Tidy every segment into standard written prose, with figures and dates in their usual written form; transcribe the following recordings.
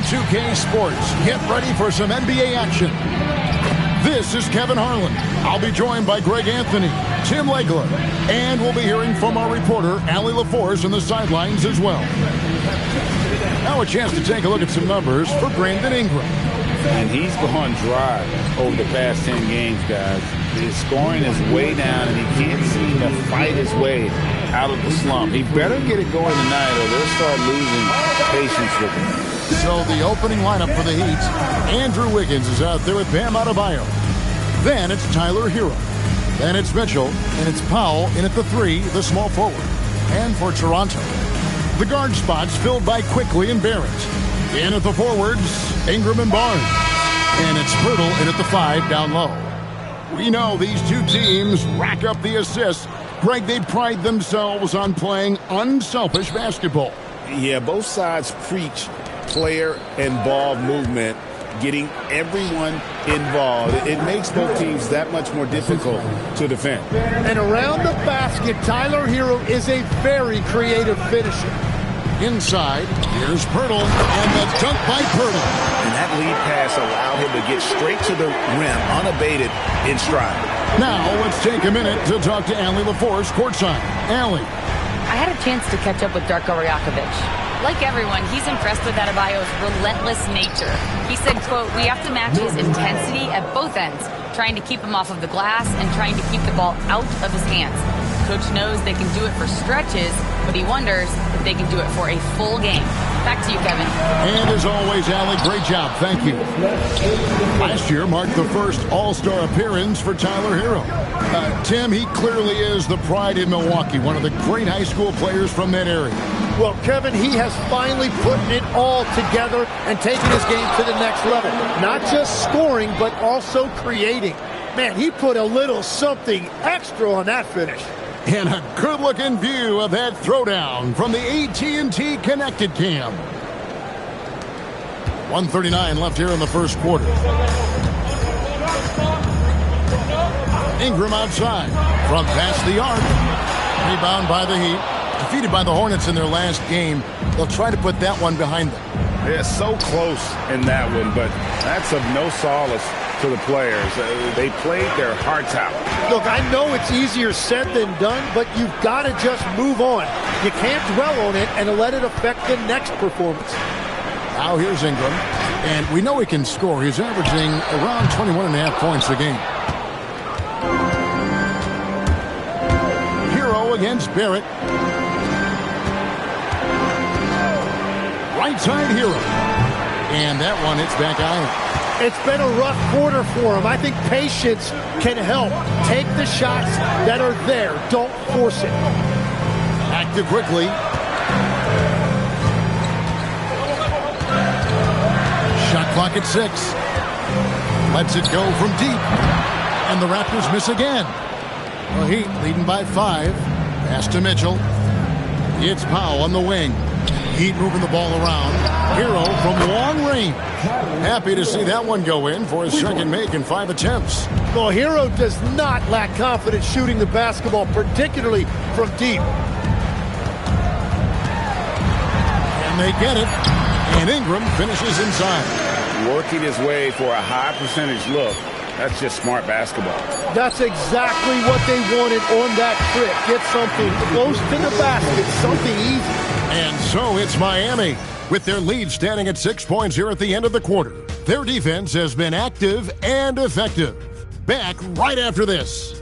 From 2K Sports, get ready for some NBA action. This is Kevin Harlan. I'll be joined by Greg Anthony, Tim Legler, and we'll be hearing from our reporter, Allie LaForce, on the sidelines as well. Now a chance to take a look at some numbers for Brandon Ingram. And he's gone dry over the past 10 games, guys. His scoring is way down, and he can't seem to fight his way out of the slump. He better get it going tonight, or they'll start losing patience with him. So the opening lineup for the Heat, Andrew Wiggins is out there with Bam Adebayo. Then it's Tyler Hero. Then it's Mitchell, and it's Powell in at the 3, the small forward. And for Toronto, the guard spots filled by Quickly and Barrett. In at the forwards, Ingram and Barnes. And it's Pirtle in at the 5 down low. We know these two teams rack up the assists. Greg, they pride themselves on playing unselfish basketball. Yeah, both sides preach player and ball movement, getting everyone involved. It makes both teams that much more difficult to defend. And around the basket, Tyler Hero is a very creative finisher. Inside, here's Pirtle, and the dunk by Pirtle. And that lead pass allowed him to get straight to the rim, unabated, in stride. Now, let's take a minute to talk to Allie LaForce courtside. Allie. I had a chance to catch up with Darko Rajakovic. Like everyone, he's impressed with Adebayo's relentless nature. He said, quote, "We have to match his intensity at both ends, trying to keep him off of the glass and trying to keep the ball out of his hands. Coach knows they can do it for stretches, but he wonders if they can do it for a full game." Back to you, Kevin. And as always, Allie, great job. Thank you. Last year marked the first All-Star appearance for Tyler Hero. Tim, he clearly is the pride in Milwaukee, one of the great high school players from that area. Well, Kevin, he has finally put it all together and taken his game to the next level. Not just scoring, but also creating. Man, he put a little something extra on that finish. And a good-looking view of that throwdown from the AT&T Connected Cam. 1:39 left here in the first quarter. Ingram outside from past the arc. Rebound by the Heat. Defeated by the Hornets in their last game. They'll try to put that one behind them. They're so close in that one, but that's of no solace to the players. They played their hearts out. Look, I know it's easier said than done, but you've got to just move on. You can't dwell on it and let it affect the next performance. Now here's Ingram, and we know he can score. He's averaging around 21.5 points a game. Hero against Barrett. Right side Hero. And that one hits back iron. It's been a rough quarter for him. I think patience can help. Take the shots that are there. Don't force it. Active quickly. Shot clock at 6. Lets it go from deep. And the Raptors miss again. The Heat leading by 5. Pass to Mitchell. It's Powell on the wing. Heat moving the ball around. Hero from long range. Happy to see that one go in for his second make in 5 attempts. Well, Hero does not lack confidence shooting the basketball, particularly from deep. And they get it. And Ingram finishes inside. Working his way for a high percentage look. That's just smart basketball. That's exactly what they wanted on that trip. Get something close to the basket, something easy. And so it's Miami, with their lead standing at 6 points here at the end of the quarter. Their defense has been active and effective. Back right after this.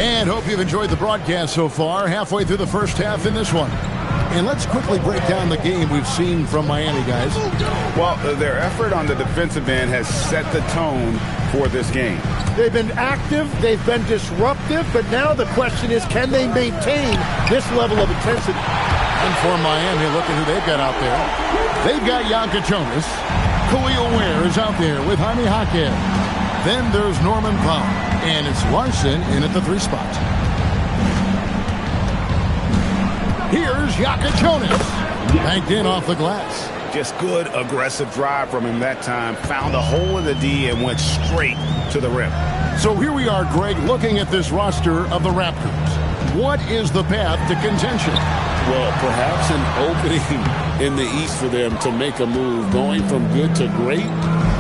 And hope you've enjoyed the broadcast so far, halfway through the first half in this one. And let's quickly break down the game we've seen from Miami, guys. Well, their effort on the defensive end has set the tone for this game. They've been active, they've been disruptive, but now the question is, can they maintain this level of intensity? And for Miami, look at who they've got out there. They've got Yanka Jonas. Khalil Ware is out there with Jaime Jaquez. Then there's Norman Powell. And it's Larson in at the 3 spot. Here's Jonas. Banked in off the glass. Just good, aggressive drive from him that time. Found a hole in the D and went straight to the rim. So here we are, Greg, looking at this roster of the Raptors. What is the path to contention? Well, perhaps an opening in the East for them to make a move. Going from good to great,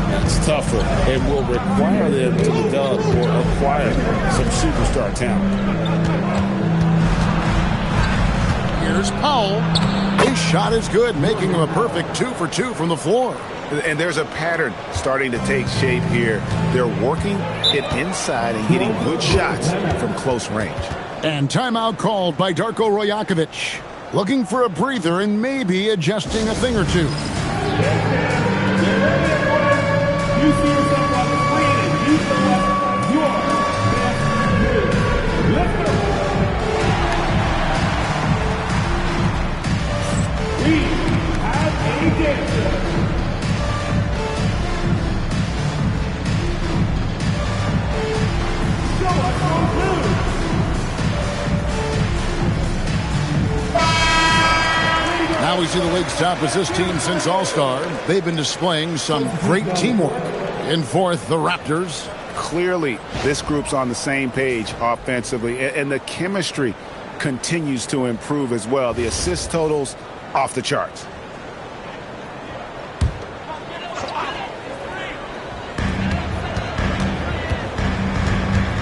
that's tougher and will require them to develop or acquire some superstar talent. Here's Powell. His shot is good, making him a perfect 2 for 2 from the floor. And there's a pattern starting to take shape here. They're working it inside and getting good shots from close range. And timeout called by Darko Rajakovic. Looking for a breather and maybe adjusting a thing or two. You see yourself on the screen and you select your best. Let's go. We have a dancer. Show us on blue. Now we see the league's top assist team since All-Star. They've been displaying some great teamwork. In fourth, the Raptors. Clearly, this group's on the same page offensively, and the chemistry continues to improve as well. The assist totals off the charts.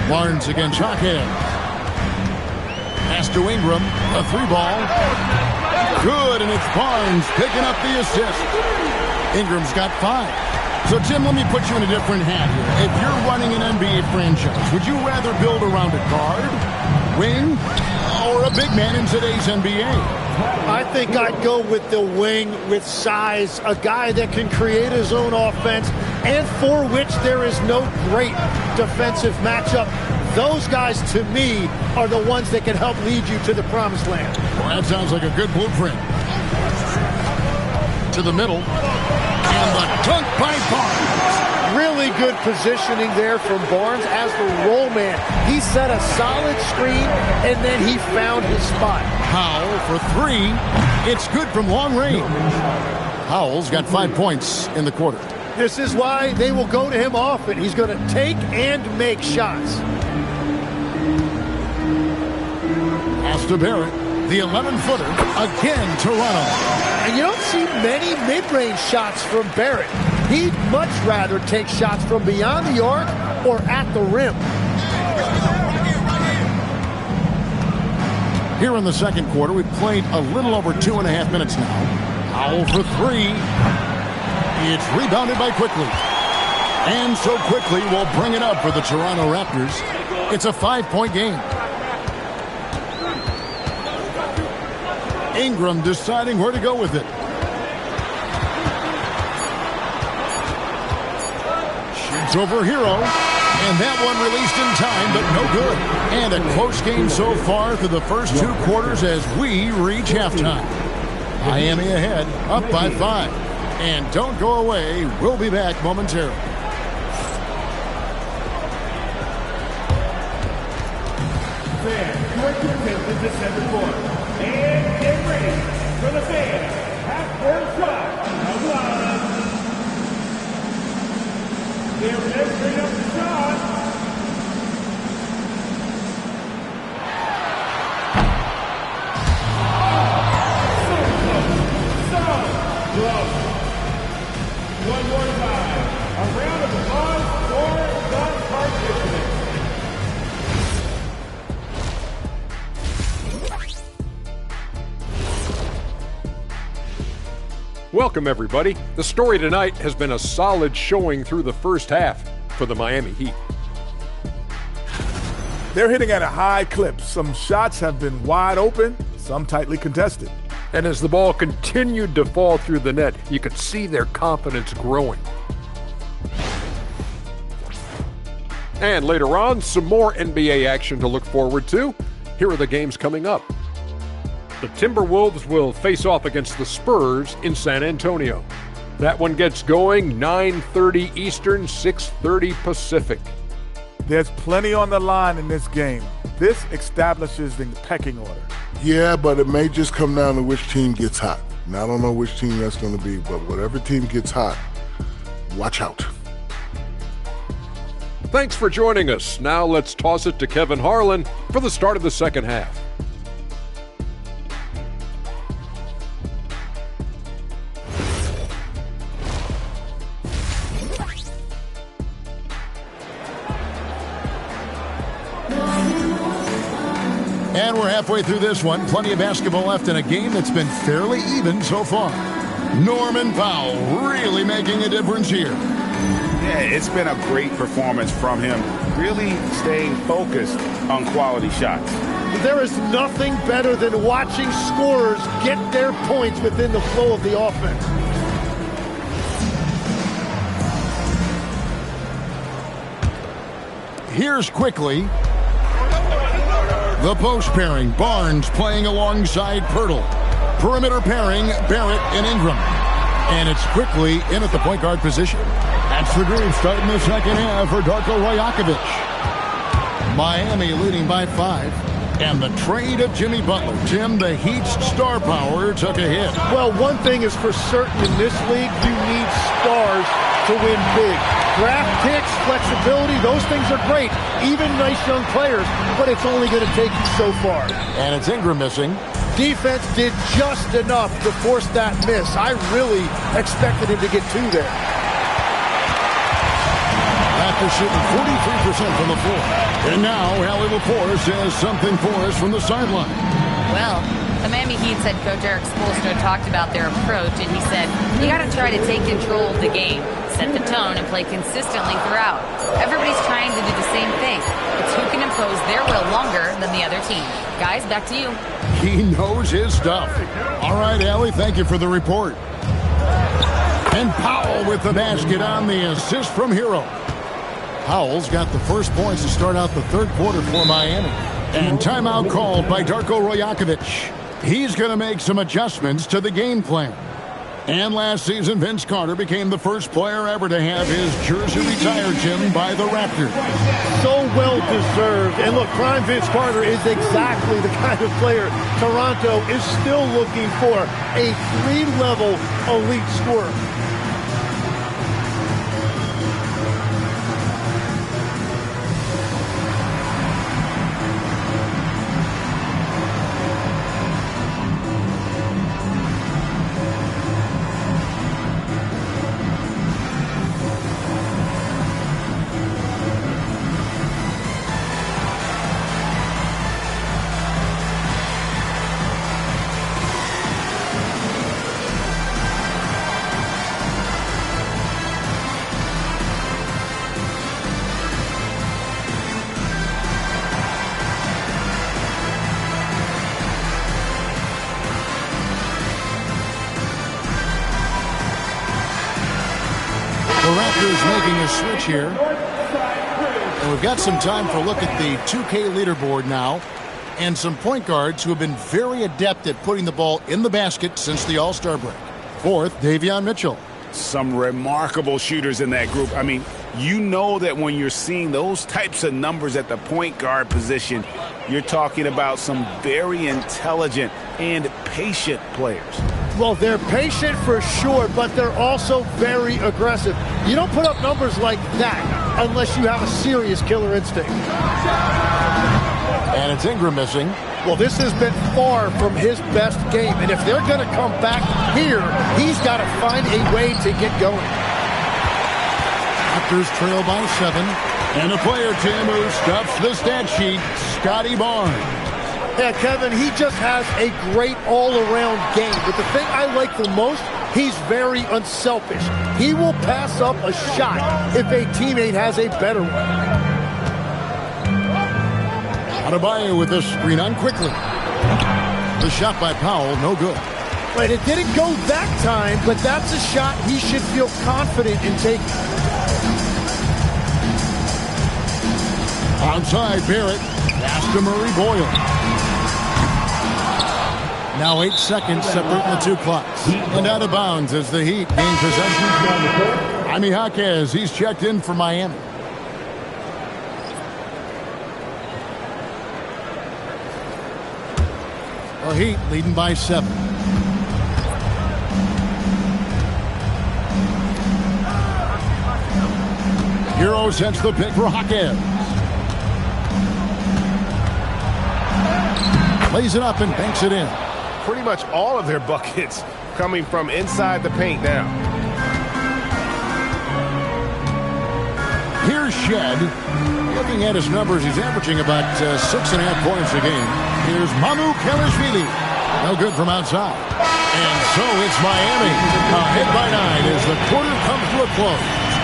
Barnes against Hawkins. Pass to Ingram. A 3-ball. Good, and it's Barnes picking up the assist. Ingram's got 5. So, Tim, let me put you in a different hat here. If you're running an NBA franchise, would you rather build around a guard, wing, or a big man in today's NBA? I think I'd go with the wing with size, a guy that can create his own offense and for which there is no great defensive matchup. Those guys, to me, are the ones that can help lead you to the promised land. Well, that sounds like a good blueprint. To the middle. And the dunk by Barnes. Really good positioning there from Barnes as the roll man. He set a solid screen, and then he found his spot. Powell for 3. It's good from long range. Powell's got 5 points in the quarter. This is why they will go to him often. He's going to take and make shots. Pass to Barrett. The 11-footer. Again, Toronto. And you don't see many mid-range shots from Barrett. He'd much rather take shots from beyond the arc or at the rim. Here in the second quarter, we've played a little over 2.5 minutes now. Powell for 3. It's rebounded by Quickly. And so Quickly will bring it up for the Toronto Raptors. It's a 5-point game. Ingram deciding where to go with it. Shoots over Hero. And that one released in time, but no good. And a close game so far through the first 2 quarters as we reach halftime. Miami ahead, up by 5. And don't go away. We'll be back momentarily. Fans, you are to attention to center court. And get ready for the fans. Half-court shot of love. They're measuring up the shot. So close. One more time. A round of applause for the participants. Welcome, everybody. The story tonight has been a solid showing through the first half for the Miami Heat. They're hitting at a high clip. Some shots have been wide open, some tightly contested. And as the ball continued to fall through the net, you could see their confidence growing. And later on, some more NBA action to look forward to. Here are the games coming up. The Timberwolves will face off against the Spurs in San Antonio. That one gets going 9:30 Eastern, 6:30 Pacific. There's plenty on the line in this game. This establishes the pecking order. Yeah, but it may just come down to which team gets hot. Now, I don't know which team that's going to be, but whatever team gets hot, watch out. Thanks for joining us. Now let's toss it to Kevin Harlan for the start of the second half. And we're halfway through this one. Plenty of basketball left in a game that's been fairly even so far. Norman Powell really making a difference here. Yeah, it's been a great performance from him, really staying focused on quality shots. There is nothing better than watching scorers get their points within the flow of the offense. Here's quickly the post pairing. Barnes playing alongside Pirtle. Perimeter pairing, Barrett and Ingram. And it's quickly in at the point guard position. That's the group starting the second half for Darko Rajakovic. Miami leading by 5. And the trade of Jimmy Butler. Tim, the Heat's star power took a hit. Well, one thing is for certain in this league, you need stars to win big. Draft picks, flexibility, those things are great. Even nice young players, but it's only going to take you so far. And it's Ingram missing. Defense did just enough to force that miss. I really expected him to get 2 there. After shooting 43% from the floor. And now, Allie LaForce has something for us from the sideline. Well, the Miami Heat's head coach Eric Spoelstra talked about their approach, and he said, you got to try to take control of the game, set the tone, and play consistently throughout. Everybody's trying to do the same thing. It's who can impose their will longer than the other team. Guys, back to you. He knows his stuff. All right, Allie, thank you for the report. And Powell with the basket on the assist from Hero. Powell's got the first points to start out the third quarter for Miami. And timeout called by Darko Rajakovic. He's going to make some adjustments to the game plan. And last season, Vince Carter became the first player ever to have his jersey retired, Jim, by the Raptors. So well deserved. And look, prime Vince Carter is exactly the kind of player Toronto is still looking for. A 3-level elite scorer. The Raptors making a switch here. And we've got some time for a look at the 2K leaderboard now. And some point guards who have been very adept at putting the ball in the basket since the All-Star break. Fourth, Davion Mitchell. Some remarkable shooters in that group. I mean, you know that when you're seeing those types of numbers at the point guard position, you're talking about some very intelligent and patient players. Well, they're patient for sure, but they're also very aggressive. You don't put up numbers like that unless you have a serious killer instinct. And it's Ingram missing. Well, this has been far from his best game, and if they're going to come back here, he's got to find a way to get going. Raptors trail by 7. And a player, Tim, who stuffs the stat sheet, Scotty Barnes. Yeah, Kevin, he just has a great all-around game. But the thing I like the most, he's very unselfish. He will pass up a shot if a teammate has a better one. Adebayo with the screen on quickly. The shot by Powell, no good. But it didn't go that time, but that's a shot he should feel confident in taking. Outside, Barrett. Pass to Murray Boyle. Now 8 seconds separating the two clocks. And out of bounds as the Heat gain possession. Jaime Jaquez, he's checked in for Miami. The Heat leading by 7. Hero sets the pick for Hawkins. Lays it up and banks it in. Pretty much all of their buckets coming from inside the paint now. Here's Shed. Looking at his numbers, he's averaging about 6.5 points a game. Here's Mamu Kelishvili. No good from outside. And so it's Miami. Ahead by 9 as the quarter comes to a close.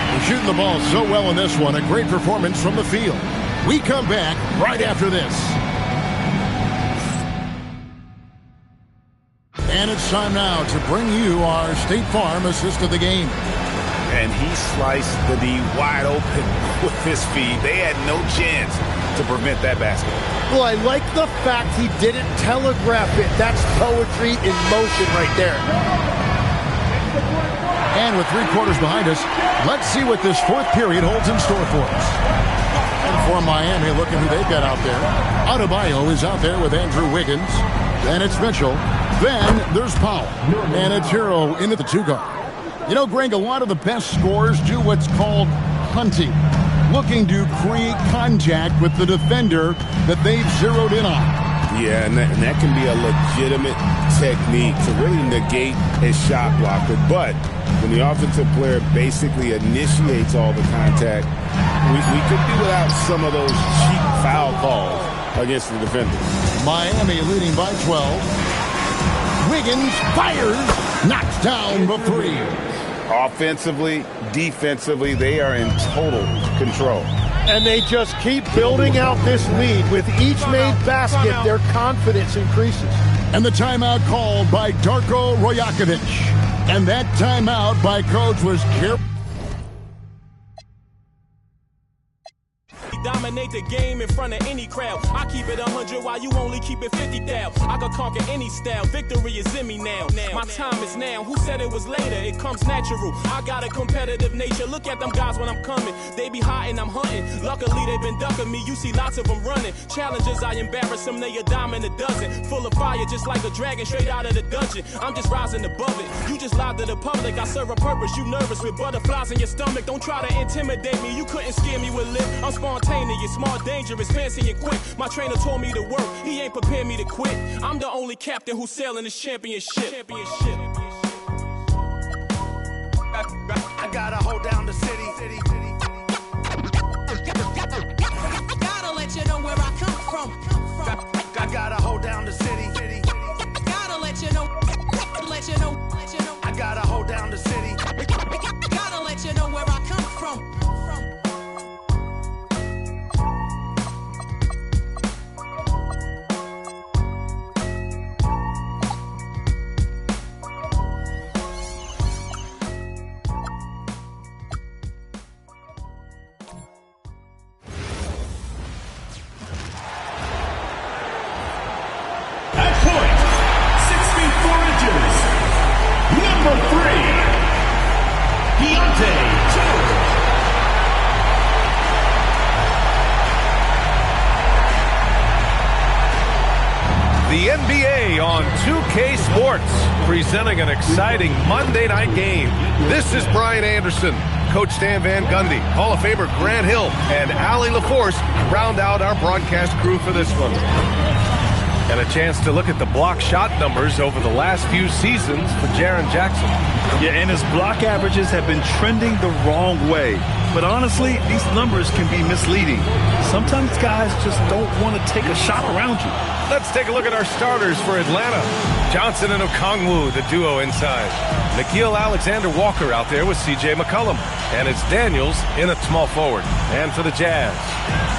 They're shooting the ball so well in this one. A great performance from the field. We come back right after this. And it's time now to bring you our State Farm assist of the game. And he sliced the D wide open with his feet. They had no chance to prevent that basket. Well, I like the fact he didn't telegraph it. That's poetry in motion right there. And with 3 quarters behind us, let's see what this 4th period holds in store for us. And for Miami, look at who they've got out there. Adebayo is out there with Andrew Wiggins. Then it's Mitchell. Then there's Powell. And it's Hero in at the 2 guard. You know, Greg, a lot of the best scorers do what's called hunting, looking to create contact with the defender that they've zeroed in on. Yeah, and that can be a legitimate technique to really negate a shot blocker. But when the offensive player basically initiates all the contact, we could do without some of those cheap foul calls against the defender. Miami leading by 12. Wiggins fires, knocks down the 3. Offensively, defensively, they are in total control. And they just keep building out this lead. With each made basket, their confidence increases. And the timeout called by Darko Rajakovic. And that timeout by coach was careful. Dominate the game in front of any crowd. I keep it 100 while you only keep it 50 down. I could conquer any style. Victory is in me now. My time is now. Who said it was later? It comes natural. I got a competitive nature. Look at them guys when I'm coming. They be hot and I'm hunting. Luckily they've been ducking me. You see lots of them running. Challenges I embarrass them. They a dime in a dozen. Full of fire just like a dragon straight out of the dungeon. I'm just rising above it. You just lied to the public. I serve a purpose. You nervous with butterflies in your stomach. Don't try to intimidate me. You couldn't scare me with lip. I'm spontaneous. Smart, dangerous, fancy, and quick. My trainer told me to work. He ain't prepared me to quit. I'm the only captain who's sailing this championship. I gotta hold down the city. Gotta let you know where I come from. I gotta hold down the city. Gotta let you know. I gotta hold down the city. Gotta let you know where I come from. The NBA on 2K Sports, presenting an exciting Monday night game. This is Brian Anderson. Coach Stan Van Gundy, Hall of Famer Grant Hill, and Allie LaForce round out our broadcast crew for this one. And a chance to look at the block shot numbers over the last few seasons for Jaren Jackson. Yeah, and his block averages have been trending the wrong way. But honestly, these numbers can be misleading. Sometimes guys just don't want to take a shot around you. Let's take a look at our starters for Atlanta. Johnson and Okongwu, the duo inside. Nickeil Alexander-Walker out there with C.J. McCollum. And it's Daniels in at small forward. And for the Jazz,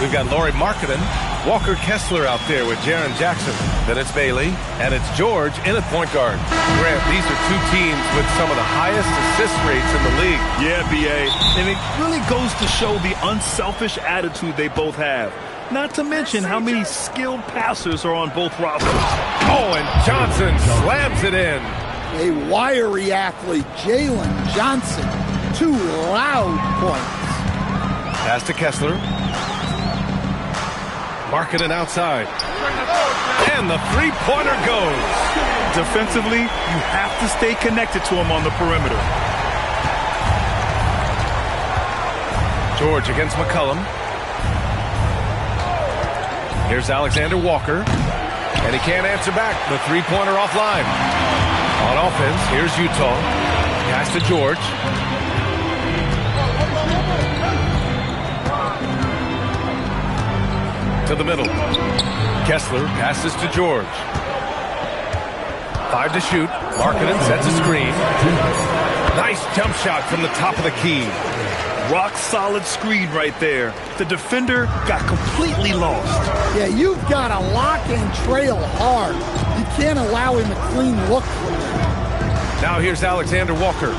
we've got Lauri Markkanen, Walker Kessler out there with Jaren Jackson. Then it's Bailey, and it's George in at point guard. Grant, these are two teams with some of the highest assist rates in the league. Yeah, B.A. And it really goes to show the unselfish attitude they both have. Not to mention how many skilled passers are on both rosters. Oh, and Johnson slams it in. A wiry athlete, Jalen Johnson. 2 loud points. Pass to Kessler. Markkanen outside. And the three-pointer goes. Defensively, you have to stay connected to him on the perimeter. George against McCollum. Here's Alexander Walker. And he can't answer back. The three-pointer offline. On offense, here's Utah. Pass to George. To the middle. Kessler passes to George. 5 to shoot. Markkanen sets a screen. Nice jump shot from the top of the key. Rock solid screen right there. The defender got completely lost. Yeah, you've got to lock and trail hard. You can't allow him a clean look. Now here's Alexander Walker.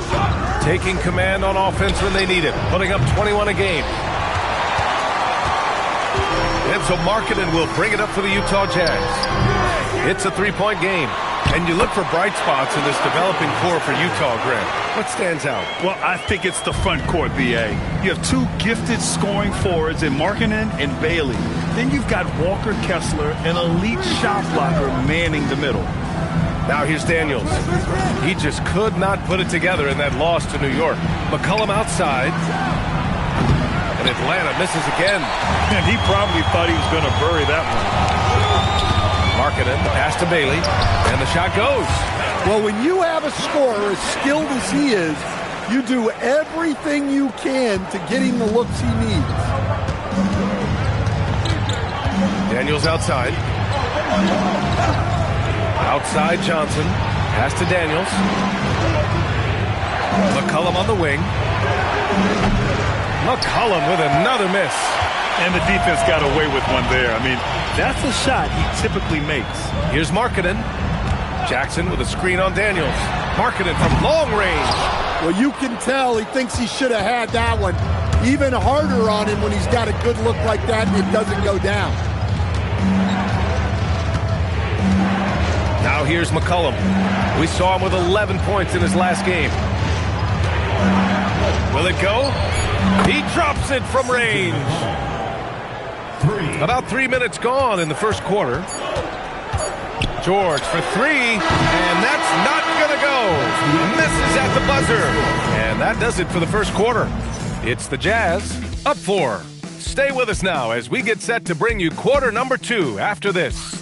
Taking command on offense when they need it. Putting up 21 a game. And so Markkanen will bring it up for the Utah Jazz. It's a three-point game. And you look for bright spots in this developing core for Utah, Grant. What stands out? Well, I think it's the front court, B.A. You have two gifted scoring forwards in Markkanen and Bailey. Then you've got Walker Kessler, an elite shot blocker, manning the middle. Now here's Daniels. He just could not put it together in that loss to New York. McCollum outside. And Atlanta misses again. And he probably thought he was going to bury that one. Markkanen, pass to Bailey, and the shot goes. Well, when you have a scorer as skilled as he is, you do everything you can to get him the looks he needs. Daniels outside. Outside Johnson. Pass to Daniels. McCollum on the wing. McCollum with another miss. And the defense got away with one there. I mean, that's a shot he typically makes. Here's Markkanen. Jackson with a screen on Daniels. Markkanen from long range. Well, you can tell he thinks he should have had that one. Even harder on him when he's got a good look like that and it doesn't go down. Now here's McCollum. We saw him with 11 points in his last game. Will it go? He drops it from range. About 3 minutes gone in the first quarter. George for three, and that's not going to go. Misses at the buzzer. And that does it for the first quarter. It's the Jazz up 4. Stay with us now as we get set to bring you quarter number 2 after this.